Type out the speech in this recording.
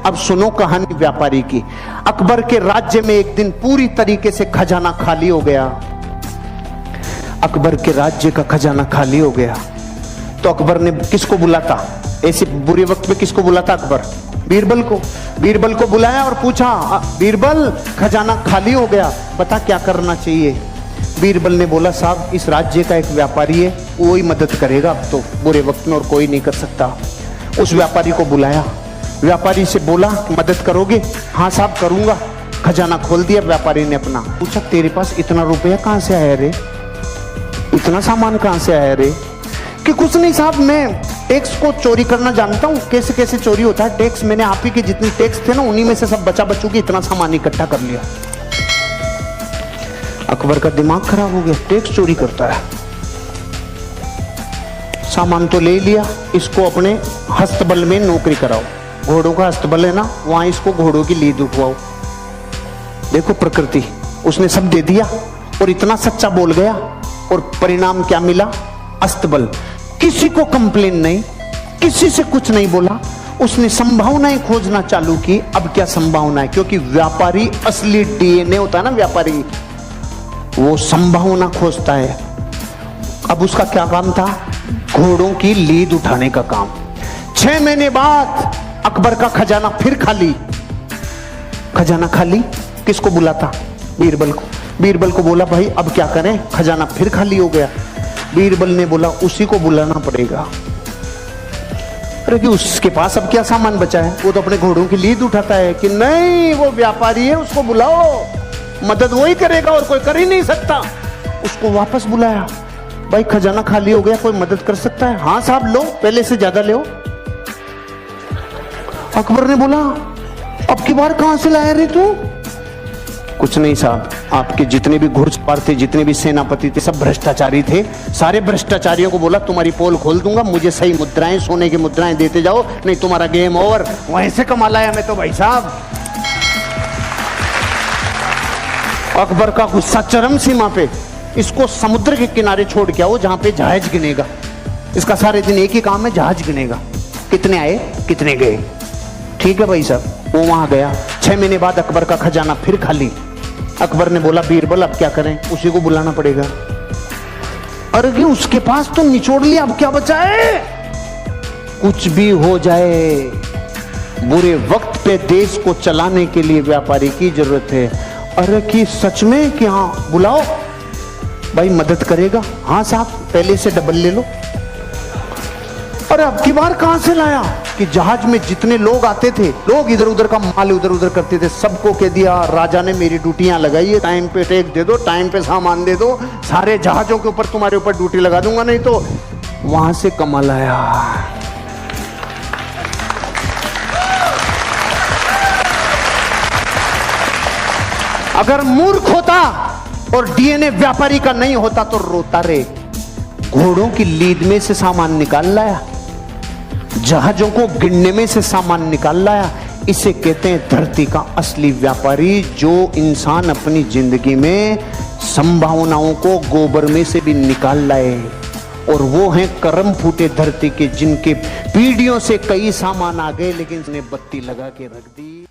अब सुनो कहानी व्यापारी की। अकबर के राज्य में एक दिन पूरी तरीके से खजाना खाली हो गया। अकबर के राज्य का खजाना खाली हो गया तो अकबर ने किसको बुलाता, ऐसे बुरे वक्त में किसको बुलाता अकबर? बीरबल को। बीरबल को बुलाया और पूछा, बीरबल खजाना खाली हो गया, बता क्या करना चाहिए? बीरबल ने बोला, साहब इस राज्य का एक व्यापारी है, वो ही मदद करेगा अब तो बुरे वक्त में, और कोई नहीं कर सकता। उस व्यापारी को बुलाया, व्यापारी से बोला मदद करोगे? हाँ साहब करूंगा। खजाना खोल दिया व्यापारी ने अपना। पूछा, तेरे पास इतना रुपया कहां से आया रे, इतना सामान कहां से आया रे? कि कुछ नहीं साहब, मैं टैक्स को चोरी करना जानता हूँ, कैसे कैसे चोरी होता है टैक्स, मैंने आप ही के जितने टैक्स थे ना उन्हीं में से सब बचा बचू के इतना सामान इकट्ठा कर लिया। अकबर का दिमाग खराब हो गया, टैक्स चोरी करता है। सामान तो ले लिया, इसको अपने हस्तबल में नौकरी कराओ, घोड़ों का हस्तबल है ना, वहां इसको घोड़ों की लीद उठवाओ। देखो प्रकृति, उसने सब दे दिया और इतना सच्चा बोल गया, और परिणाम क्या मिला? अस्तबल। किसी को कंप्लेन नहीं, किसी से कुछ नहीं बोला, उसने संभावनाएं खोजना चालू की। अब क्या संभावना है? क्योंकि व्यापारी असली डीएनए होता है ना, व्यापारी वो संभावना खोजता है। अब उसका क्या काम था? घोड़ों की लीद उठाने का काम। 6 महीने बाद अकबर का खजाना फिर खाली। खजाना खाली, किसको बुलाता? बीरबल को। बीरबल को बोला, भाई अब क्या करें, खजाना फिर खाली हो गया। बीरबल ने बोला, उसी को बुलाना पड़ेगा। अरे कि उसके पास अब क्या सामान बचा है, वो तो अपने घोड़ों की लीद उठाता है। कि नहीं, वो व्यापारी है, उसको बुलाओ, मदद वही करेगा और कोई कर ही नहीं सकता। उसको वापस बुलाया, भाई खजाना खाली हो गया, कोई मदद कर सकता है? हाँ साहब लो, पहले से ज्यादा लो। अकबर ने बोला, अब की बार कहां से लाया रे तू? कुछ नहीं साहब, आपके जितने भी घुड़सवार थे, जितने भी सेनापति थे, सब भ्रष्टाचारी थे। सारे भ्रष्टाचारियों को बोला तुम्हारी पोल खोल दूंगा, मुझे सही मुद्राएं, सोने की मुद्राएं देते जाओ, नहीं तुम्हारा गेम ओवर। वहीं से कमा लाया मैं तो भाई साहब। अकबर का गुस्सा चरम सीमा पे। इसको समुद्र के किनारे छोड़ के आओ जहां पे जहाज गिनेगा। इसका सारे दिन एक ही काम है, जहाज गिनेगा, कितने आए कितने गए। ठीक है भाई साहब, वो वहां गया। 6 महीने बाद अकबर का खजाना फिर खाली। अकबर ने बोला, बीरबल अब क्या करें? उसी को बुलाना पड़ेगा। अरे उसके पास तो निचोड़ लिया, अब क्या बचा है? कुछ भी हो जाए, बुरे वक्त पे देश को चलाने के लिए व्यापारी की जरूरत है। अरे कि सच में? कि हाँ बुलाओ, भाई मदद करेगा। हाँ साहब, पहले से डबल ले लो। अरे अब की बार कहां से लाया? कि जहाज में जितने लोग आते थे, लोग इधर उधर का माल उधर उधर करते थे, सबको कह दिया राजा ने मेरी ड्यूटियां लगाई है, टाइम पे टैक्स दे दो, टाइम पे सामान दे दो, सारे जहाजों के ऊपर तुम्हारे ऊपर ड्यूटी लगा दूंगा, नहीं तो। वहां से कमाल आया। अगर मूर्ख होता और डीएनए व्यापारी का नहीं होता तो रोता रे। घोड़ों की लीद में से सामान निकाल लाया, जहाजों को गिनने में से सामान निकाल लाया। इसे कहते हैं धरती का असली व्यापारी, जो इंसान अपनी जिंदगी में संभावनाओं को गोबर में से भी निकाल लाए। और वो हैं करम फूटे धरती के, जिनके पीढ़ियों से कई सामान आ गए लेकिन उसने बत्ती लगा के रख दी।